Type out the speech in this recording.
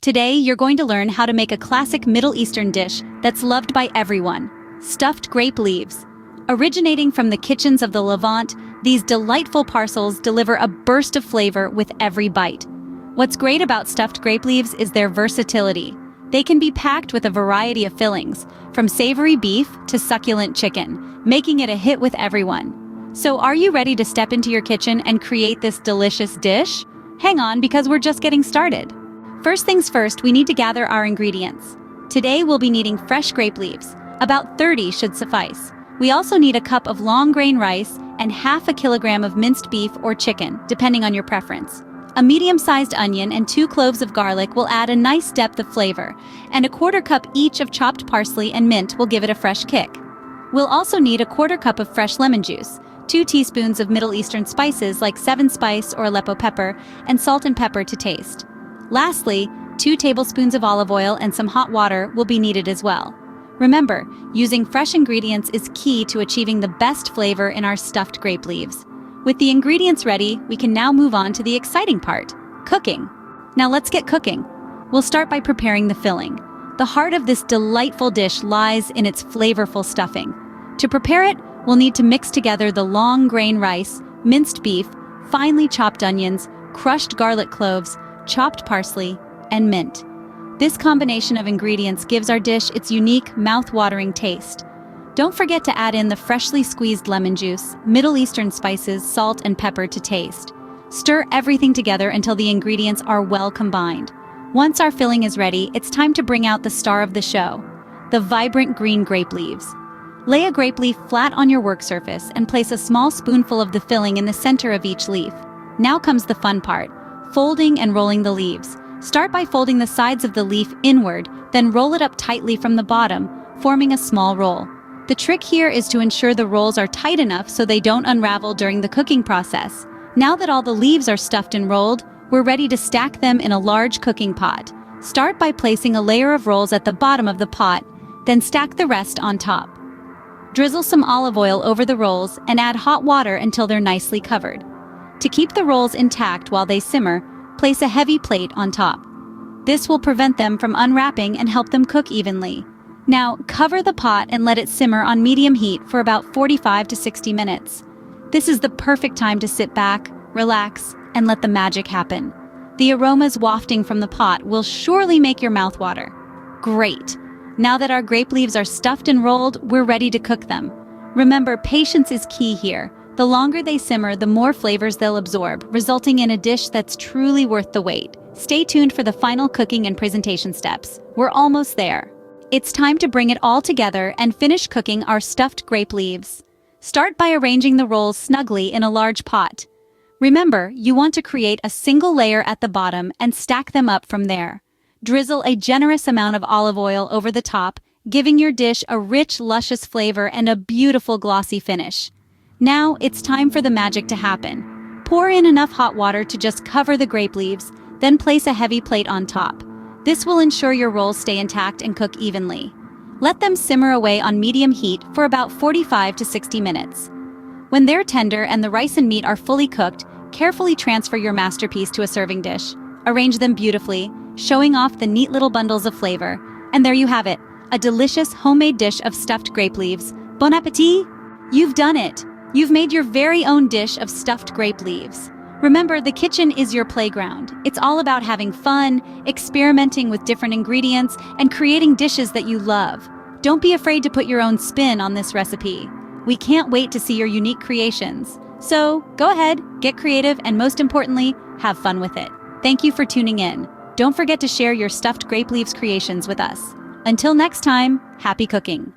Today, you're going to learn how to make a classic Middle Eastern dish that's loved by everyone: stuffed grape leaves. Originating from the kitchens of the Levant, these delightful parcels deliver a burst of flavor with every bite. What's great about stuffed grape leaves is their versatility. They can be packed with a variety of fillings, from savory beef to succulent chicken, making it a hit with everyone. So are you ready to step into your kitchen and create this delicious dish? Hang on, because we're just getting started. First things first, we need to gather our ingredients. Today we'll be needing fresh grape leaves. About 30 should suffice. We also need a cup of long grain rice and half a kilogram of minced beef or chicken, depending on your preference. A medium-sized onion and 2 cloves of garlic will add a nice depth of flavor, and a quarter cup each of chopped parsley and mint will give it a fresh kick. We'll also need a quarter cup of fresh lemon juice, 2 teaspoons of Middle Eastern spices like 7 spice or Aleppo pepper, and salt and pepper to taste. Lastly, 2 tablespoons of olive oil and some hot water will be needed as well. Remember, using fresh ingredients is key to achieving the best flavor in our stuffed grape leaves. With the ingredients ready, we can now move on to the exciting part: cooking. Now let's get cooking. We'll start by preparing the filling. The heart of this delightful dish lies in its flavorful stuffing. To prepare it, we'll need to mix together the long grain rice, minced beef, finely chopped onions, crushed garlic cloves, chopped parsley, and mint. This combination of ingredients gives our dish its unique, mouth-watering taste. Don't forget to add in the freshly squeezed lemon juice, Middle Eastern spices, salt, and pepper to taste. Stir everything together until the ingredients are well combined. Once our filling is ready, it's time to bring out the star of the show: the vibrant green grape leaves. Lay a grape leaf flat on your work surface and place a small spoonful of the filling in the center of each leaf. Now comes the fun part: folding and rolling the leaves. Start by folding the sides of the leaf inward, then roll it up tightly from the bottom, forming a small roll. The trick here is to ensure the rolls are tight enough so they don't unravel during the cooking process. Now that all the leaves are stuffed and rolled, we're ready to stack them in a large cooking pot. Start by placing a layer of rolls at the bottom of the pot, then stack the rest on top. Drizzle some olive oil over the rolls and add hot water until they're nicely covered. To keep the rolls intact while they simmer, place a heavy plate on top. This will prevent them from unwrapping and help them cook evenly. Now, cover the pot and let it simmer on medium heat for about 45 to 60 minutes. This is the perfect time to sit back, relax, and let the magic happen. The aromas wafting from the pot will surely make your mouth water. Great! Now that our grape leaves are stuffed and rolled, we're ready to cook them. Remember, patience is key here. The longer they simmer, the more flavors they'll absorb, resulting in a dish that's truly worth the wait. Stay tuned for the final cooking and presentation steps. We're almost there. It's time to bring it all together and finish cooking our stuffed grape leaves. Start by arranging the rolls snugly in a large pot. Remember, you want to create a single layer at the bottom and stack them up from there. Drizzle a generous amount of olive oil over the top, giving your dish a rich, luscious flavor and a beautiful glossy finish. Now, it's time for the magic to happen. Pour in enough hot water to just cover the grape leaves, then place a heavy plate on top. This will ensure your rolls stay intact and cook evenly. Let them simmer away on medium heat for about 45 to 60 minutes. When they're tender and the rice and meat are fully cooked, carefully transfer your masterpiece to a serving dish. Arrange them beautifully, showing off the neat little bundles of flavor. And there you have it, a delicious homemade dish of stuffed grape leaves. Bon appétit! You've done it! You've made your very own dish of stuffed grape leaves. Remember, the kitchen is your playground. It's all about having fun, experimenting with different ingredients, and creating dishes that you love. Don't be afraid to put your own spin on this recipe. We can't wait to see your unique creations. So, go ahead, get creative, and most importantly, have fun with it. Thank you for tuning in. Don't forget to share your stuffed grape leaves creations with us. Until next time, happy cooking!